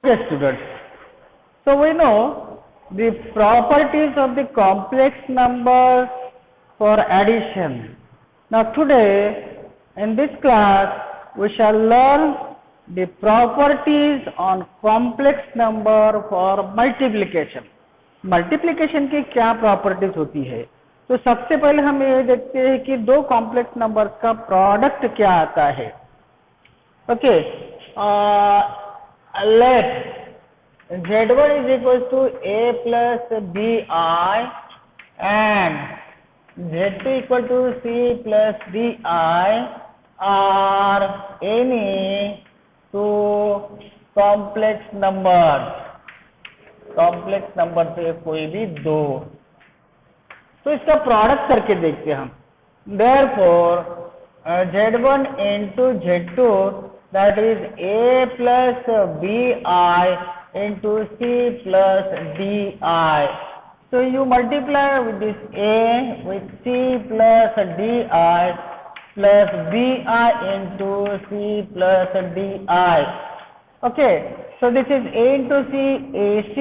Okay, students. So we know the properties of the complex numbers for addition. Now today in this class we shall learn the properties on complex number for multiplication. Multiplication की क्या properties होती है? तो सबसे पहले हम ये देखते हैं कि दो कॉम्प्लेक्स नंबर्स का प्रोडक्ट क्या आता है. Okay, let Z1 is equals to A plus BI and Z2 equal to C plus DI are any two complex numbers. Complex number से कोई भी दो, तो इसका प्रोडक्ट करके देखते हैं हम. Therefore, Z1 into Z2, that is A plus BI into C plus DI. So you multiply with this A with C plus DI plus BI into C plus DI. Okay, so this is A into C, AC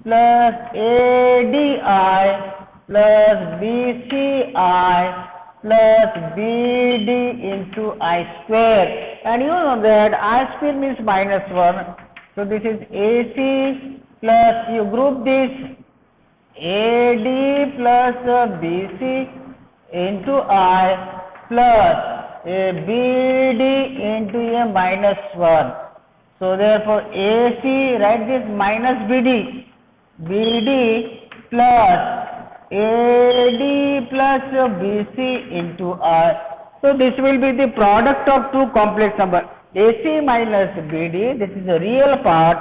plus ADI plus BCI plus BD into I square, and you know that I square means minus 1. So this is AC plus, you group this, AD plus BC into I plus BD into a minus 1. So therefore AC, write this minus BD, BD plus AD plus BC into I. So this will be the product of two complex numbers. AC minus BD, this is the real part,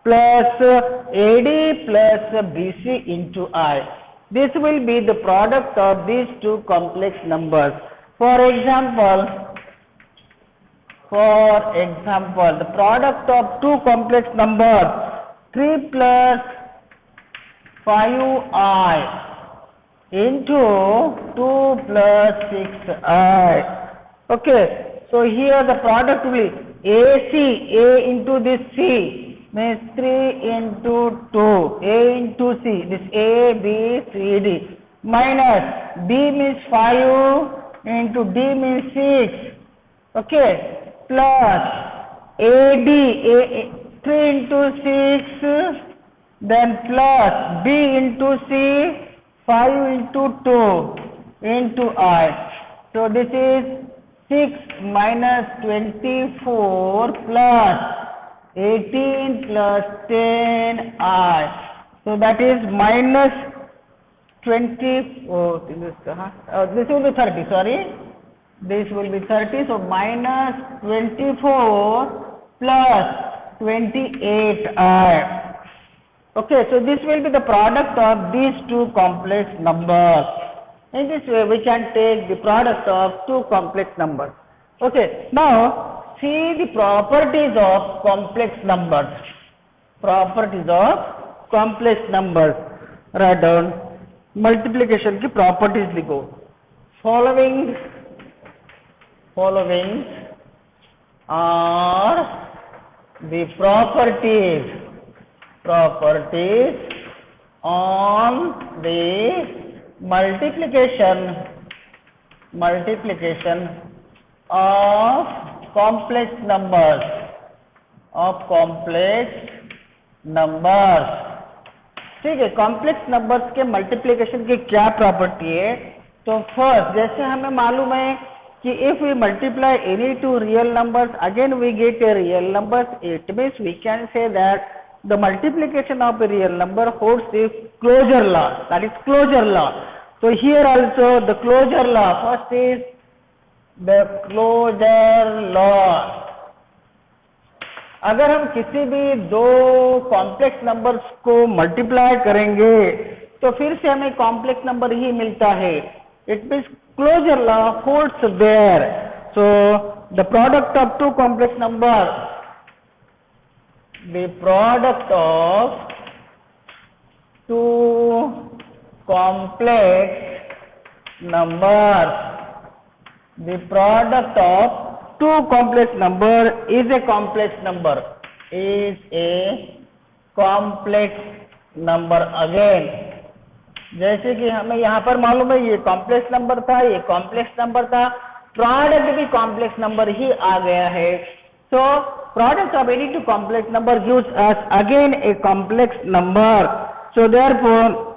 plus AD plus BC into I. This will be the product of these two complex numbers. For example, the product of two complex numbers 3 plus 5i into 2 plus 6i. Okay, so here the product will be AC, A into this C means 3 into 2, A into C, this A, B, C, D, minus B means 5 into D means 6, okay, plus AD, 3 into 6, then plus B into C, 5 into 2 into I. So this is 6 minus 24 plus 18 plus 10 I. So that is minus 20, this will be 30, sorry. This will be 30, so minus 24 plus 28i. Okay, so this will be the product of these two complex numbers. In this way we can take the product of two complex numbers. Okay, now see the properties of complex numbers. Properties of complex numbers. Write down multiplication की properties लिखो. Following are the properties on the multiplication of complex numbers. ठीक है, complex numbers के multiplication की क्या property है? तो first, जैसे हमें मालूम है कि if we multiply any two real numbers, again we get a real numbers, it means we can say that the multiplication of a real number holds the closure law, that is closure law. So here also the closure law, first is the closure law. अगर हम किसी भी दो complex numbers को multiply करेंगे तो फिर से हमें कॉम्प्लेक्स नंबर ही मिलता है. It means closure law holds there. So the product of two complex numbers, the product of two complex numbers, the product of two complex number is a complex number, is a complex number again. जैसे कि हमें यहाँ पर मालूम है ये complex number था, ये कॉम्प्लेक्स नंबर था, प्रोडक्ट भी कॉम्प्लेक्स नंबर ही आ गया है। So product of any two complex number gives us again A complex number. So therefore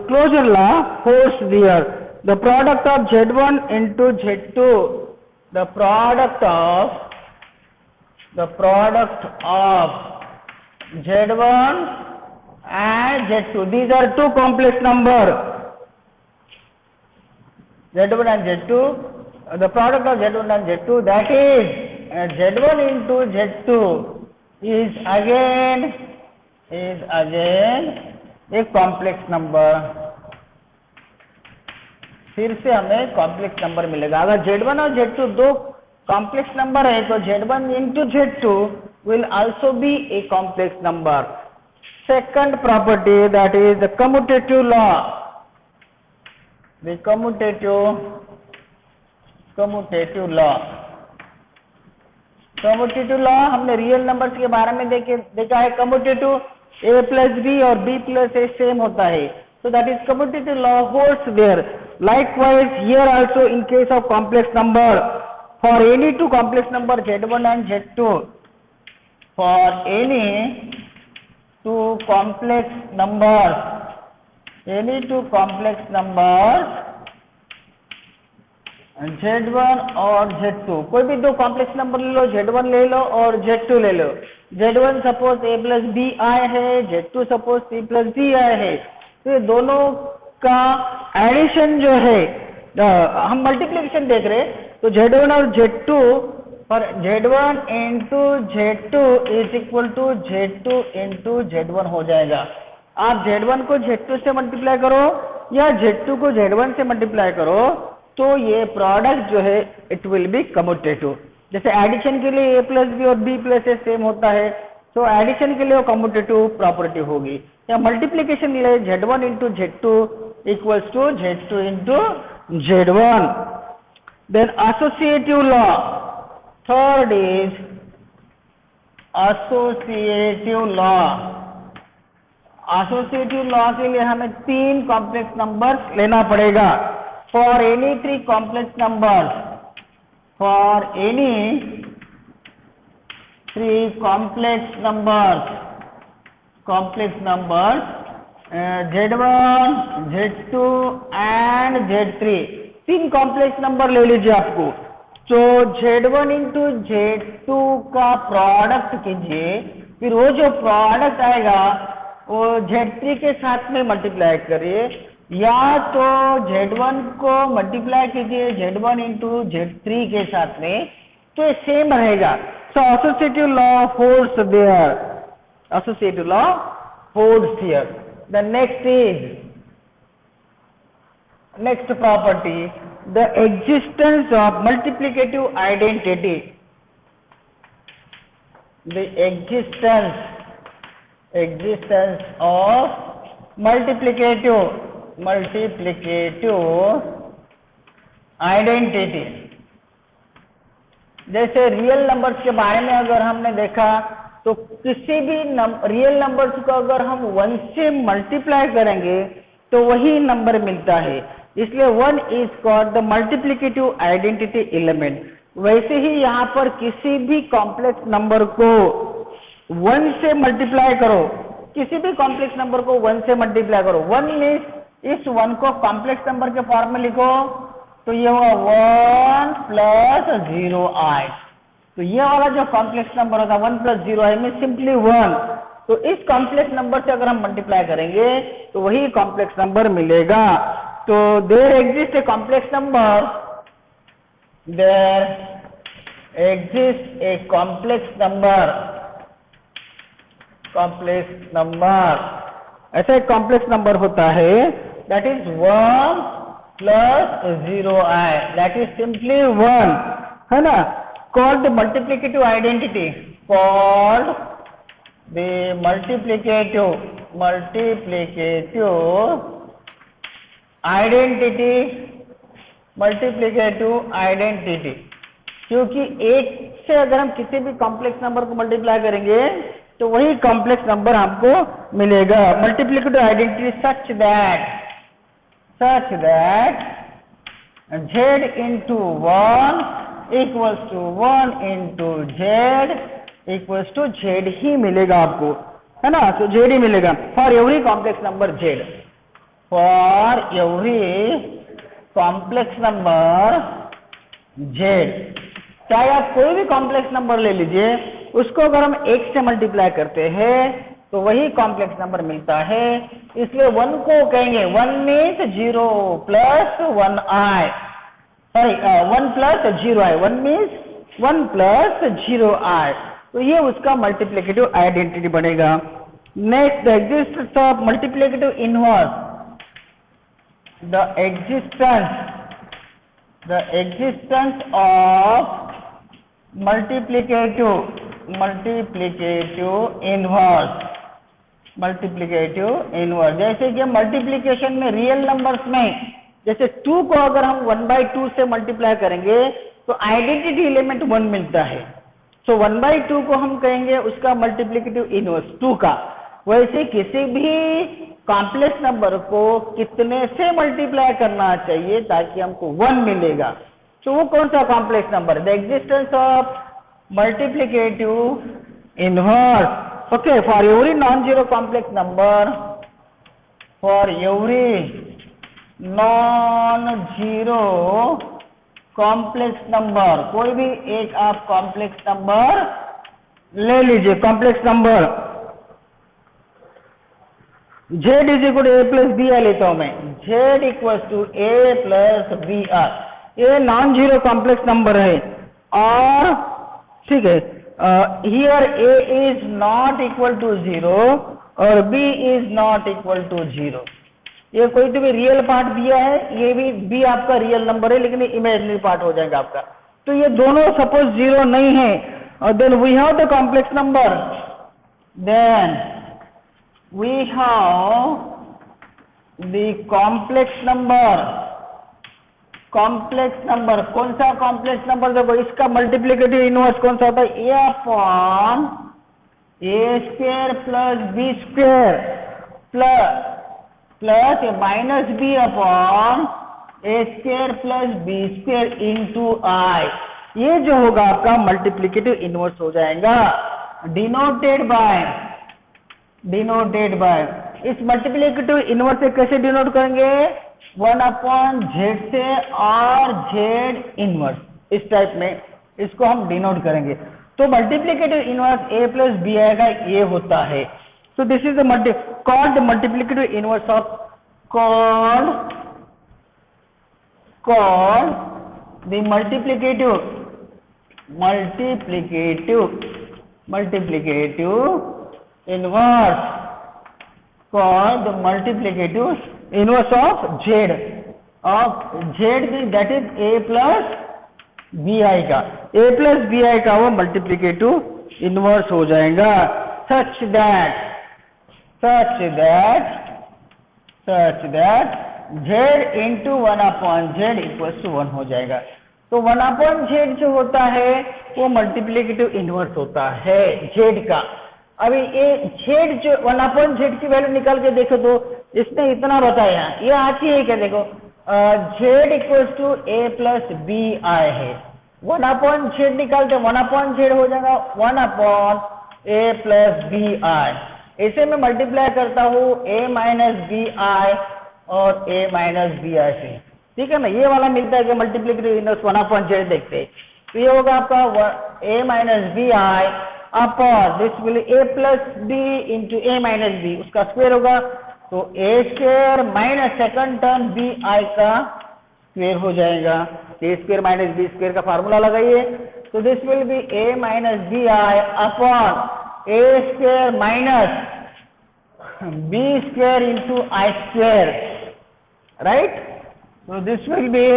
closure law holds there. The product of Z1 into Z2, the product of Z1 and Z2, these are two complex number, Z1 and Z2, the product of Z1 and Z2, that is Z1 into Z2 is again एक complex number. फिर से हमें complex number मिलेगा। अगर Z1 और Z2 दो complex number है तो Z1 into Z2 will also be a complex number. Second property, that is the commutative law. The commutative law हमने रियल नंबर्स के बारे में देखा है। कम्यूटेटिव a plus b और b plus a सेम होता है, so that is commutative law holds there. Likewise here also in case of complex number, for any two complex number Z1 and Z2, for any two complex numbers Z1 और Z2, कोई भी दो complex number ले लो, Z1 ले लो और Z2 ले लो। Z1 suppose a plus B i है, Z2 suppose c plus d i है, तो ये दोनों का एडिशन जो है, हम मल्टीप्लिकेशन देख रहे हैं, तो Z1 और Z2 पर Z1 into Z2 is equal to Z2 into Z1 हो जाएगा। आप Z1 को Z2 से मल्टीप्लाई करो या Z2 को Z1 से मल्टीप्लाई करो तो ये प्रोडक्ट जो है इट विल बी कम्यूटेटिव। जैसे एडिशन के लिए a प्लस बी और b प्लस a सेम होता है, तो एडिशन के लिए वो कम्यूटेटिव प्रॉपर्टी होगी। या मल्टीप्लिकेशन के लिए Z1 into Z2 equals to Z2 into Z1। Then associative law, third is associative law. Associative law के लिए हमें तीन कॉम्प्लेक्स नंबर्स लेना पड़ेगा। For any three complex numbers, Z1, Z2 and Z3, तीन कॉम्प्लेक्स नंबर ले लीजिए आपको। तो Z1 इंटू Z2 का प्रोडक्ट कीजिए, फिर वो जो प्रोडक्ट आएगा वो Z3 के साथ में मल्टीप्लाई करिए, या तो Z1 को मल्टीप्लाई कीजिए Z1 इंटू Z3 के साथ में, तो ये सेम रहेगा। So associative law holds there, associative law holds here. The next property, the existence of multiplicative identity. The existence of multiplicative identity. जैसे रियल नंबर्स के बारे में अगर हमने देखा तो किसी भी रियल नंबर्स को अगर हम 1 से मल्टीप्लाई करेंगे तो वही नंबर मिलता है, इसलिए 1 is called the multiplicative identity element. वैसे ही यहाँ पर किसी भी कॉम्प्लेक्स नंबर को 1 से मल्टीप्लाई करो, किसी भी कॉम्प्लेक्स नंबर को 1 से मल्टीप्लाई करो, 1 मीन्स इस 1 को कॉम्प्लेक्स नंबर के फॉर्म में लिखो तो ये होगा 1 प्लस 0i। तो ये वाला जो कॉम्प्लेक्स नंबर होगा 1 प्लस 0i में सिंपली 1, तो इस कॉम्प्लेक्स नंबर से अगर हम मल्टीप्लाई करेंगे तो वही कॉम्प्लेक्स नंबर मिलेगा। तो there exist a complex number, there exist a complex number, ऐसा एक कॉम्प्लेक्स नंबर होता है that is 1 plus 0i, that is simply 1, है ना, called the multiplicative identity, called the multiplicative identity, क्योंकि 1 से अगर हम किसी भी कॉम्प्लेक्स नंबर को मल्टीप्लाई करेंगे तो वही कॉम्प्लेक्स नंबर हमको मिलेगा। Multiplicative identity such that z into 1 equals to 1 into z equals to z ही मिलेगा आपको, है ना। तो z ही मिलेगा for every complex number z, for every complex number z। चाहे आप कोई भी कॉम्प्लेक्स नंबर ले लीजिए, उसको अगर हम 1 से मल्टीप्लाई करते हैं तो वही कॉम्प्लेक्स नंबर मिलता है। इसलिए 1 को कहेंगे 1 means 0 plus 1i, sorry 1 plus 0i, 1 means 1 plus 0i। तो ये उसका मल्टीप्लिकेटिव आइडेंटिटी बनेगा। Next, the existence of multiplicative inverse, the existence of multiplicative inverse। जैसे कि मल्टीप्लिकेशन में रियल नंबर्स में, जैसे 2 को अगर हम 1/2 से मल्टीप्लाई करेंगे तो आइडेंटिटी एलिमेंट 1 मिलता है। सो 1/2 को हम कहेंगे उसका मल्टीप्लिकेटिव इनवर्स 2 का। वैसे किसी भी कॉम्प्लेक्स नंबर को कितने से मल्टीप्लाई करना चाहिए ताकि हमको 1 मिलेगा, तो वो कौन सा कॉम्प्लेक्स नंबर है? The existence of multiplicative inverse. Okay, for every non zero complex number, for every non zero complex number, कोई भी एक आप कॉम्प्लेक्स नंबर ले लीजिए। Complex number z is equal to a plus b r लेता हूं मैं, z equal to a plus b r. ये नॉन जीरो कॉम्प्लेक्स नंबर है और ठीक है, here a is not equal to 0 और b is not equal to 0। ये कोई तो भी रियल पार्ट दिया है, ये भी b आपका रियल नंबर है लेकिन इमेजिनरी पार्ट हो जाएगा आपका। तो ये दोनों सपोज 0 नहीं है, और then we have the complex number, then we have the complex number। कौन सा कॉम्प्लेक्स नंबर? देखो इसका मल्टीप्लिकेटिव इनवर्स कौन सा होता है? a upon a square plus b square plus minus b upon a square plus b square into i. ये जो होगा आपका मल्टीप्लिकेटिव इनवर्स हो जाएगा। डिनोटेड बाय इस मल्टीप्लिकेटिव इनवर्स से कैसे डिनोट करेंगे? 1 अपॉन जेड से और जेड इनवर्स, इस टाइप में इसको हम डिनोट करेंगे। तो multiplicative inverse a plus b आएगा, ये होता है। तो this is the called multiplicative inverse of called the multiplicative inverse, called the multiplicative inverse of z, that is a plus bi का, a plus bi का वो मल्टीप्लिकेटिव इनवर्स हो जाएगा। such that z into 1 upon z equals to 1 हो जाएगा। तो 1 upon z जो होता है वो मल्टीप्लिकेटिव इनवर्स होता है z का। अभी ये z जो 1 अपॉन z की वैल्यू निकाल के देखो तो इसने इतना बताया, ये आती है क्या? देखो z equals to a plus B i है। 1 अपॉन z निकालते 1 अपॉन z हो जाएगा 1 upon a plus B i. इसे मैं मल्टीप्लाई करता हूँ a माइनस बी आई और a माइनस बी आई से, ठीक है ना। ये वाला मिलता है कि मल्टीप्लिकेटिव इनवर्स 1 अपॉन z देखते। तो ये होगा आपका a minus B i upon this will a plus b into a minus b, उसका स्क्वायर होगा। तो a square minus second term b i का स्क्वायर हो जाएगा। a square minus b square का फार्मूला लगाइए। तो this will be a minus B i upon a square minus b square into i square, right. तो this will be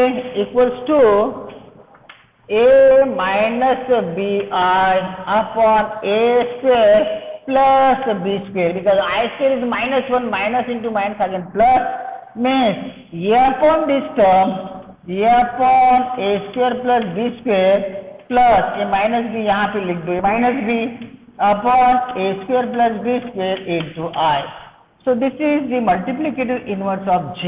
equals to a minus b I upon a square plus b square, because I square is -1, minus into minus again plus, means a upon this term, a upon a square plus b square plus a minus b, यहाँ पे लिख दो a minus b upon a square plus b square into I. So this is the multiplicative inverse of z.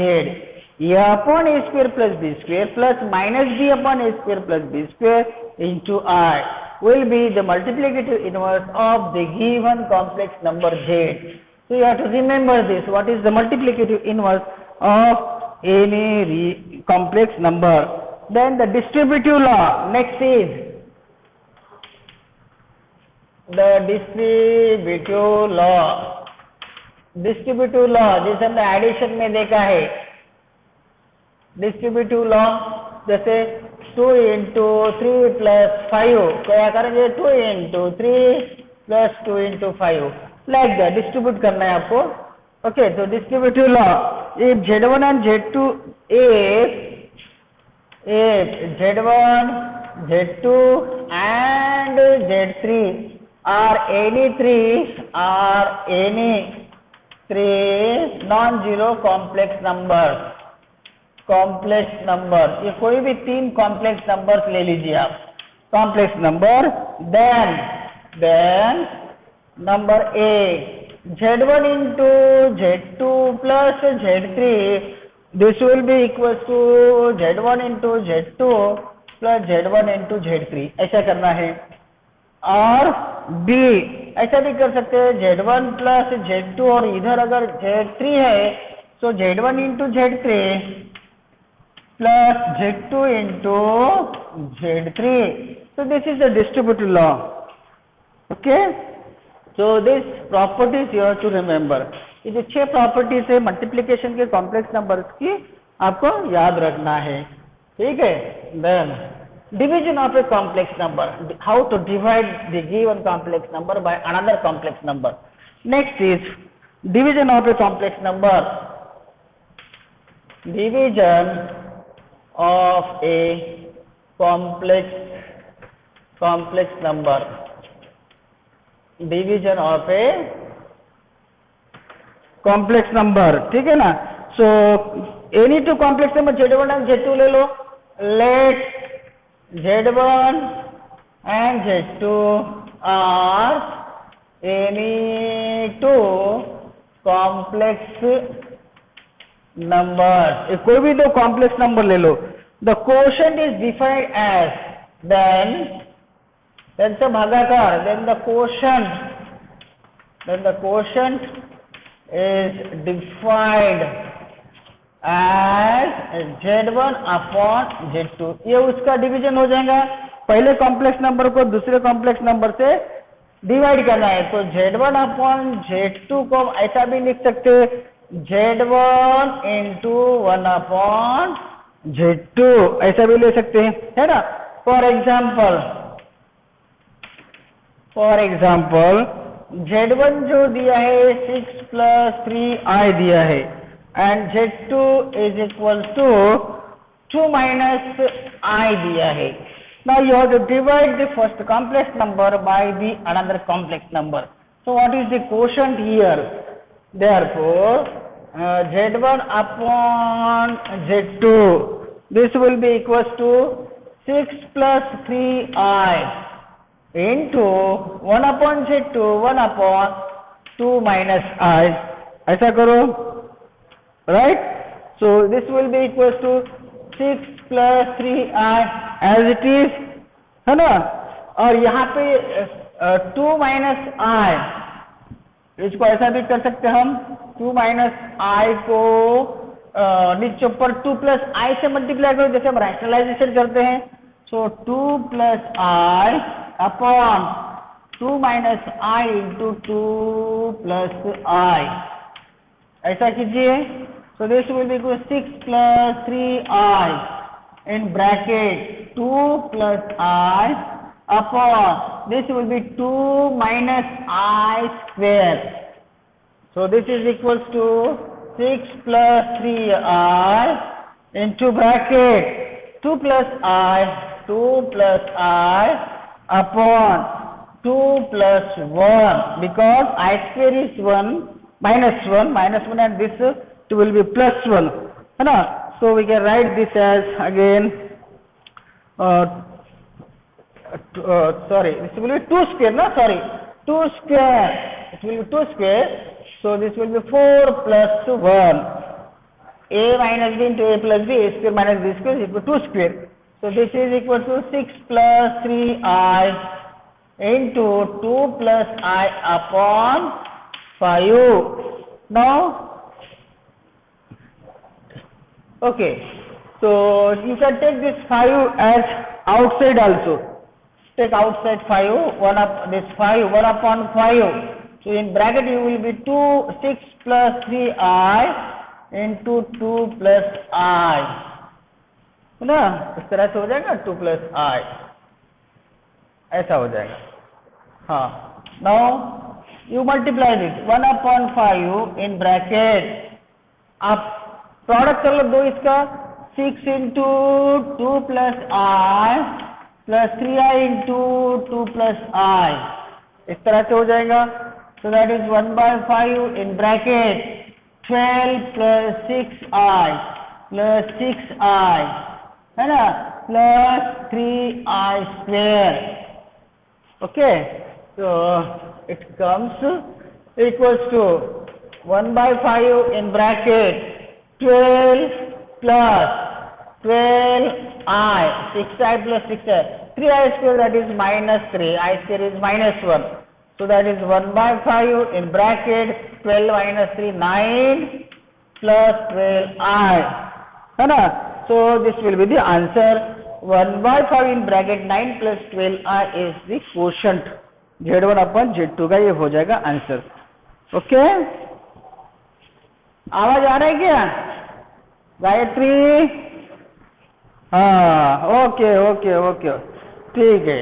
A upon a square plus b square plus minus b upon a square plus b square into I will be the multiplicative inverse of the given complex number z. So you have to remember this. What is the multiplicative inverse of any complex number? Then the distributive law. Next is the distributive law. Distributive law जैसे हमने addition में देखा है, distributive law जैसे 2 into 3 plus 5 क्या करेंगे 2 into 3 plus 2 into 5 like that distribute करना है आपको. ओके, तो distributive law if Z1 and Z2 if Z1 Z2 and Z3 are any three non-zero complex numbers. ये कोई भी 3 कॉम्प्लेक्स नंबर्स ले लीजिए आप. Complex number then number A Z1 into Z2 plus Z3 this will be equals to Z1 into Z2 plus Z1 into Z3. ऐसा करना है. और B ऐसा भी कर सकते हैं Z1 plus Z2 और इधर अगर Z3 है तो Z1 into Z3 plus Z2 into Z3. So this is the distributive law. Okay, so this properties you have to remember. ये जो 6 प्रॉपर्टीज है मल्टीप्लिकेशन के कॉम्प्लेक्स नंबर्स की आपको याद रखना है. ठीक है. Then division of a complex number, how to divide the given complex number by another complex number. Next is division of a complex number. Division of a complex number. Division of a complex number. ठीक है ना. So any two complex number Z1 and Z2 ले लो. Let Z1 and Z2 are any two complex numbers. कोई भी दो complex number ले लो. The quotient is defined as then से भागाकार. Then the quotient is defined as Z1 upon Z2. ये उसका division हो जाएगा. पहले कॉम्प्लेक्स नंबर को दूसरे कॉम्प्लेक्स नंबर से डिवाइड करना है. तो Z1 upon Z2 को ऐसा भी लिख सकते हैं Z1 into 1 upon Z2 ऐसा भी ले सकते हैं, है ना. फॉर एग्जाम्पल Z1 जो दिया है 6 plus 3i दिया है and Z2 is equal to 2 minus I दिया है. Now you have to divide the first complex number by the another complex number. So what is the quotient here? Therefore Z1 upon Z2 this will be equals to 6 plus 3I into 1 upon Z2 1 upon 2 minus I. ऐसा करो. Right, so this will be equals to 6 plus 3I as it is, है ना. और यहाँ पे 2 minus I इसको ऐसा भी कर सकते हैं हम. 2 minus I को नीचे ऊपर 2 plus I से मल्टीप्लाई करो जैसे हम रैशनलाइजेशन करते हैं. So 2 plus I upon 2 minus I into 2 plus I ऐसा कीजिए. So this will be equal to 6 plus 3I in bracket 2 plus I upon this will be 2 minus I square. So this is equals to 6 plus 3I into bracket 2 plus I upon 2 plus 1 because I square is 1 minus 1 and this will be plus 1, है ना. So we can write this as again sorry this will be 2 square ना, sorry 2 square. It will be 2 square. So this will be 4 plus 1. A minus b into a plus b, a square minus b square is equal to 2 square. So this is equal to 6 plus 3i into 2 plus I upon 5. Now, okay. So you can take this 5 as outside also. Take outside 5, 1 up this 5, 1 upon 5. So in bracket you will be 6 plus 3i into 2 plus I. है ना, इस तरह से हो जाएगा 2 plus I, ऐसा हो जाएगा. हाँ, now you multiply this 1 upon 5 in bracket. आप प्रोडक्ट कर लो दो इसका, 6 into 2 plus I plus 3i into 2 plus I, इस तरह से हो जाएगा. So that is 1 by 5 in bracket 12 plus 6i plus 6i, है ना, plus 3i square. Okay, so it comes equals to 1 by 5 in bracket 12 plus 12i, 6i plus 6i, 3i square, that is minus 3, I square is minus 1. So that is 1 by 5 in bracket 12 minus 3, 9 plus 12i, है ना. So this will be the answer. 1 by 5 in bracket 9 plus 12i is the quotient. Z1 upon Z2 का ये हो जाएगा answer. Okay, आवाज आ रहा है क्या गायत्री? हाँ, ओके ओके ओके, ठीक है.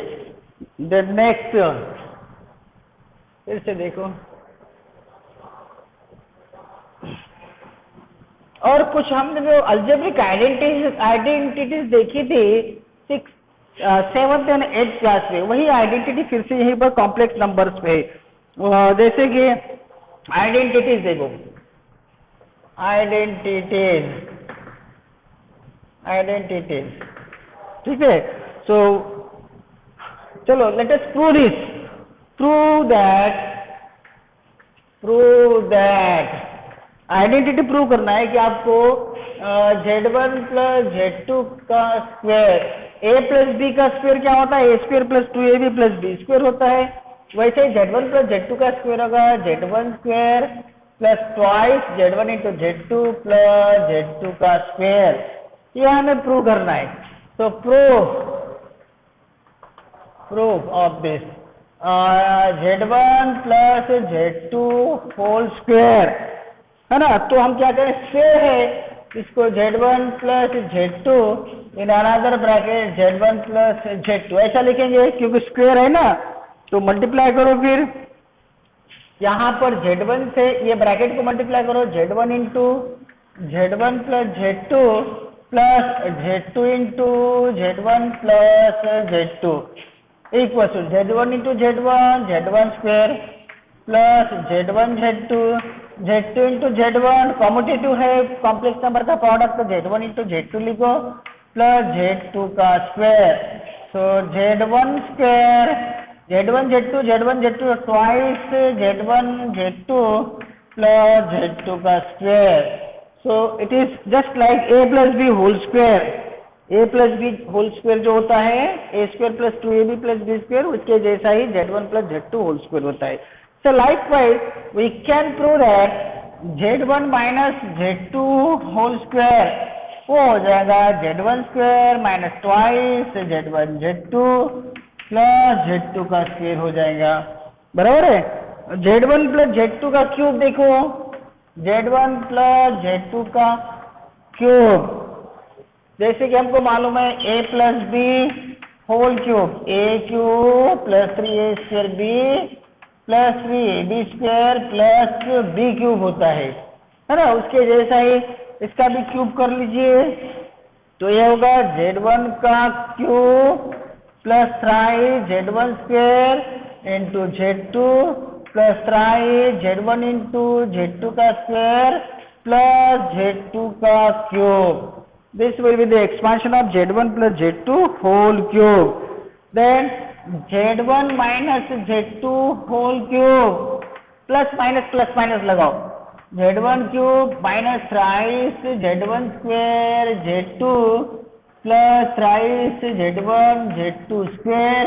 देन नेक्स्ट फिर से देखो, और कुछ हमने जो अलजेब्रिक आइडेंटिटीज देखी थी 7th and 8th क्लास में, वही आइडेंटिटी फिर से यहीं पर कॉम्प्लेक्स नंबर्स पे. जैसे कि आइडेंटिटीज देखो, आइडेंटिटीज, ठीक है. सो चलो let us prove this. Prove that identity prove करना है कि आपको Z1 प्लस Z2 का स्क्वायर, A प्लस B का स्क्वायर क्या होता है, A square plus 2AB plus B square होता है. वैसे Z1 प्लस Z2 का स्क्वायर होगा Z1 square plus twice Z1 into Z2 plus Z2 का स्क्वायर. ये हमें प्रूव करना है. तो proof of this Z1 plus Z2 whole square, है ना. तो हम क्या करें, स्क्वायर है, इसको Z1 plus Z2 in another bracket Z1 plus Z2 ऐसा लिखेंगे, क्योंकि स्क्वायर है ना. तो मल्टीप्लाई करो, फिर यहाँ पर Z1 से ये ब्रैकेट को मल्टीप्लाई करो, Z1 into Z1 plus Z2 plus Z2 into Z1 plus Z2 equal to Z1 into Z1 square plus Z1 Z2 into Z1, commutative है, कॉम्प्लेक्स नंबर का प्रोडक्ट, तो Z1 इंटू Z2 लिखो plus Z2 का square. So Z1 square, Z1 Z2 twice Z1 Z2 plus Z2 का square. So it is just like A plus B whole square. A plus B whole square जो होता है A square plus 2AB plus B square, उसके जैसा ही Z1 plus Z2 whole square होता है. So likewise we can prove that Z1 minus Z2 whole square वो हो जाएगा Z1 square minus twice Z1 Z2 plus Z2 का square हो जाएगा. बराबर है. Z1 प्लस Z2 का क्यूब देखो, Z1 प्लस Z2 का क्यूब, जैसे कि हमको मालूम है A plus B whole cube, A cube plus 3A square B plus 3AB square plus B cube होता है ना. उसके जैसा ही इसका भी क्यूब कर लीजिए, तो ये होगा Z1 का cube plus 3 Z1 square into Z2 plus 3 Z1 into Z2 का स्क्वायर प्लस Z2 का cube. This will be the expansion of Z1 plus Z2 whole cube. Then Z1 minus Z2 whole cube plus minus लगाओ, Z1 cube minus thrice Z1 square Z2 plus thrice Z1 Z2 square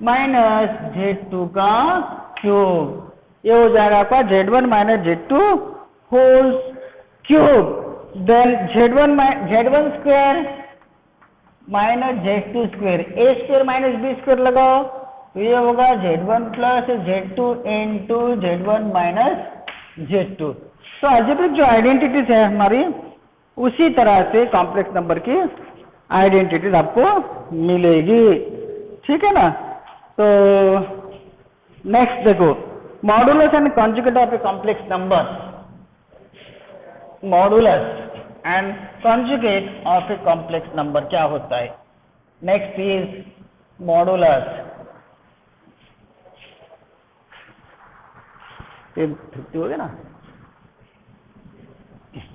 minus Z2 का cube. ये हो जाएगा आपका Z1 minus Z2 whole cube. Then Z1 square minus Z2 square, a square minus b square लगाओ तो ये होगा Z1 plus Z2 into Z1 minus Z2। तो अलजेब्रिक जो आइडेंटिटीज है हमारी, उसी तरह से कॉम्प्लेक्स नंबर की आइडेंटिटीज आपको मिलेगी, ठीक है ना। तो नेक्स्ट देखो, modulus and conjugate of A complex number. Modulus and conjugate of A complex number क्या होता है? Next is modulus. 50 हो गया ना,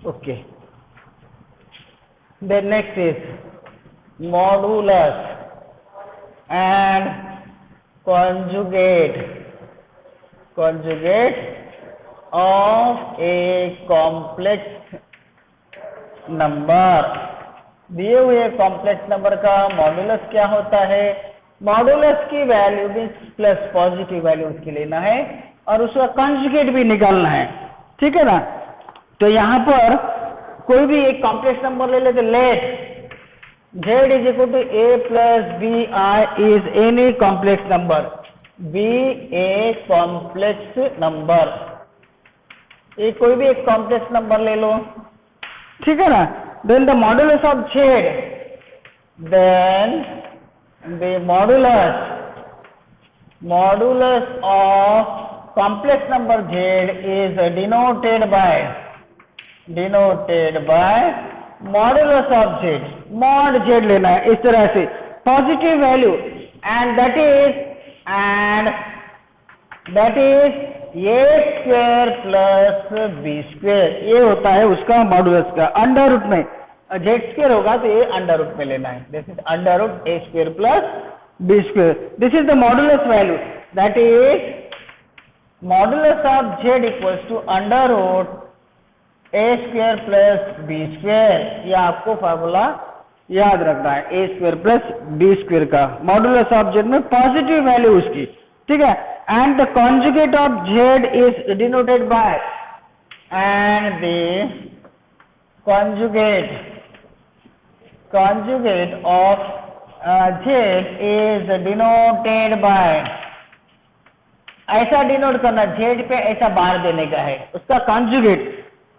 okay. Then next is modulus and conjugate of a complex number। दिए हुए कॉम्प्लेक्स नंबर का मॉडुलस क्या होता है? मॉडुलस की वैल्यू भी प्लस पॉजिटिव वैल्यू उसकी लेना है और उसका कंजुगेट भी निकालना है, ठीक है ना। तो यहाँ पर कोई भी एक कॉम्प्लेक्स नंबर ले लेते, late Z is equal to A plus BI is any complex number, B a complex number। ये कोई भी एक कॉम्प्लेक्स नंबर ले लो, ठीक है ना। Then the modulus of Z, then the modulus of complex number Z is denoted by modulus of Z, mod Z लेना है इस तरह से, positive value, and that is A square plus B square. ये होता है उसका मॉडुलस का। अंडर रूट में Z स्क्वायर होगा तो ये अंडर रूट में लेना है, this is under root A square plus B square. This is the modulus value, that is modulus of Z equals to under root A square plus B square. ये आपको formula याद रखना है, A square plus B square का। Modulus of Z में positive value उसकी, ठीक है। And the conjugate of Z is denoted by, and the conjugate of Z is denoted by, ऐसा डिनोट करना, Z पे ऐसा बार देने का है, उसका कॉन्जुगेट,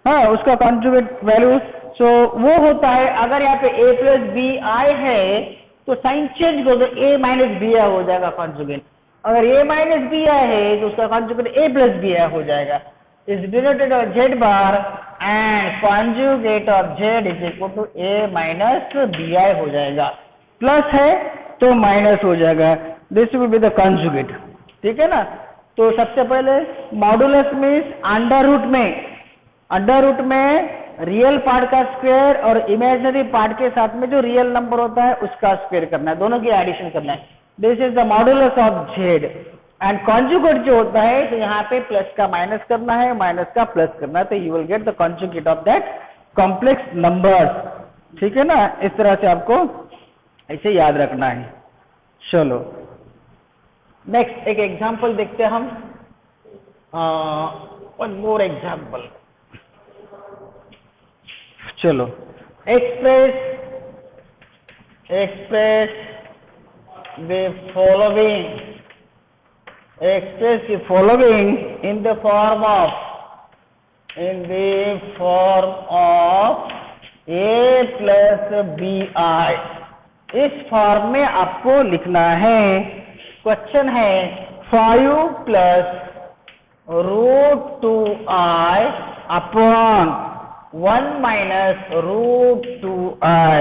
हाँ उसका कॉन्जुगेट वैल्यू। सो वो होता है, अगर यहाँ पे A प्लस बी आई है तो साइन चेंज कर दो, A माइनस बी आई हो जाएगा कॉन्जुगेट। अगर A माइनस बी आई है तो उसका conjugate A plus B i हो जाएगा। Is denoted of Z bar and conjugate of Z is equal to A minus B i हो जाएगा। प्लस है तो माइनस हो जाएगा, this will be the conjugate, ठीक है ना। तो सबसे पहले मॉडुलस मीन्स अंडर रूट में रियल पार्ट का स्क्वायर और इमेजिनरी पार्ट के साथ में जो रियल नंबर होता है उसका स्क्वायर करना है, दोनों की एडिशन करना है। This is the modulus of Z। And conjugate जो होता है तो यहाँ पे प्लस का माइनस करना है, माइनस का प्लस करना है, तो you will get the conjugate of that complex numbers, ठीक है ना। इस तरह से आपको ऐसे याद रखना है। चलो नेक्स्ट एक एग्जाम्पल देखते हैं हम, वन मोर एग्जाम्पल। चलो express the following in the form of A plus BI। इस फॉर्म में आपको लिखना है। क्वेश्चन है 5 plus root 2i upon 1 minus root 2i।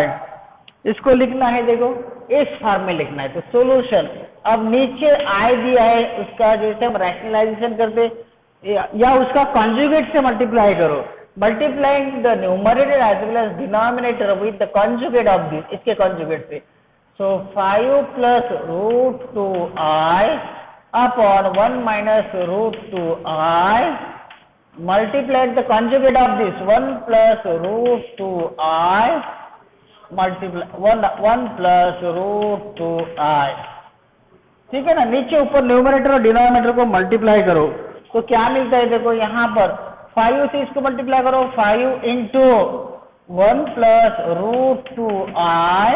इसको लिखना है, देखो इस फॉर्म में लिखना है। तो सॉल्यूशन, अब नीचे i दिया है, उसका जैसे हम रैशनलाइजेशन करते या उसका कॉन्जुगेट से मल्टीप्लाई करो, multiplying the numerator as well as denominator with the conjugate of this, इसके कॉन्जुगेट से। So 5 plus root 2i upon 1 minus root 2i, multiply the conjugate of this 1 plus root 2i multiply 1 plus root 2i. ठीक है ना, नीचे ऊपर numerator और denominator को multiply करो तो क्या मिलता है, देखो यहाँ पर 5 से इसको मल्टीप्लाई करो, 5 into 1 plus root 2i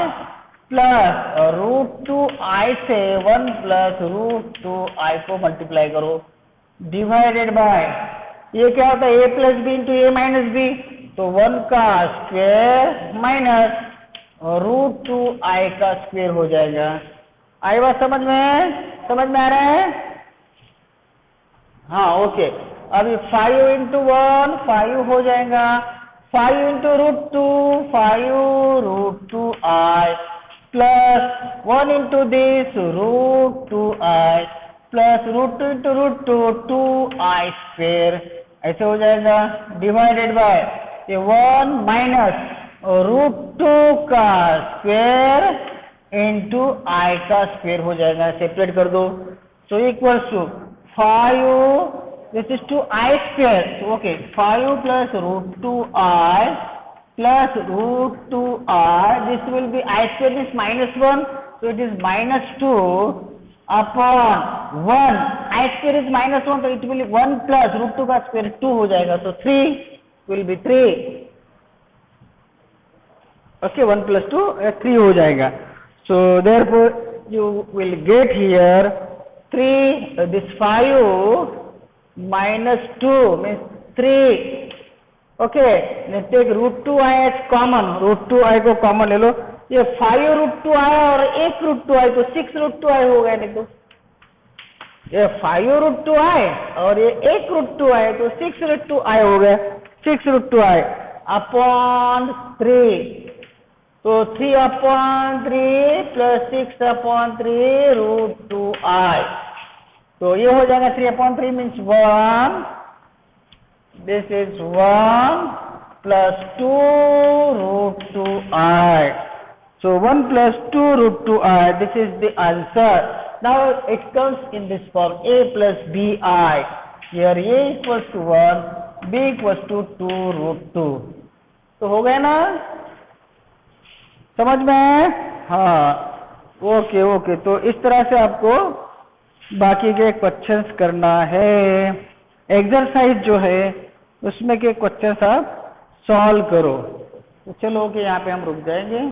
plus root 2i से 1 प्लस रूट 2i को मल्टीप्लाई करो, डिवाइडेड बाय ये क्या होता है, a plus B into A minus B, तो 1 का स्क्वायर माइनस रूट 2i का स्क्वायर हो जाएगा। आई बात समझ में आ रहा है? हाँ ओके। अभी 5 इंटू 1 5 हो जाएगा, 5 इंटू रूट 2 5 रूट 2i plus 1 into this root 2i plus root 2 into root 2 2i square, ऐसे हो जाएगा, डिवाइडेड बाय ये 1 माइनस रूट 2 का स्क्वेयर इंटू i का स्क्वेयर हो जाएगा, सेपरेट कर दो। So equals to 5 this is to I square, so okay 5 plus root 2i plus root 2i, this will be I square is minus 1, so it is minus 2 upon 1, I square is minus 1, so it will be 1 plus root 2 का square 2 हो जाएगा, so 3 will be 3, okay 1 plus 2 3 हो जाएगा। So therefore you will get here 3 this 5 minus 2 means 3, okay, let's take root 2i as common, root 2i को common ले लो, ये 5 root 2i और 1 root 2i तो 6 root 2i हो गया, नहीं तो ये 5 root 2i और ये 1 root 2i तो 6 root 2i हो गया, 6 root 2i upon 3, तो 3 upon 3 plus 6 upon 3 root 2i, तो ये हो जाएगा 3 upon 3 means 1, this is 1 plus 2 root 2i, so 1 plus 2 root 2i, this is the answer. Now it comes in this form, a plus bi, here a equals to 1, b equals to 2 root 2, तो हो गया ना, समझ में? हाँ okay okay. तो इस तरह से आपको बाकी के क्वेश्चंस करना है, एक्सरसाइज जो है उसमें के क्वेश्चंस आप सॉल्व करो। तो चलो ओके, यहाँ पे हम रुक जाएंगे।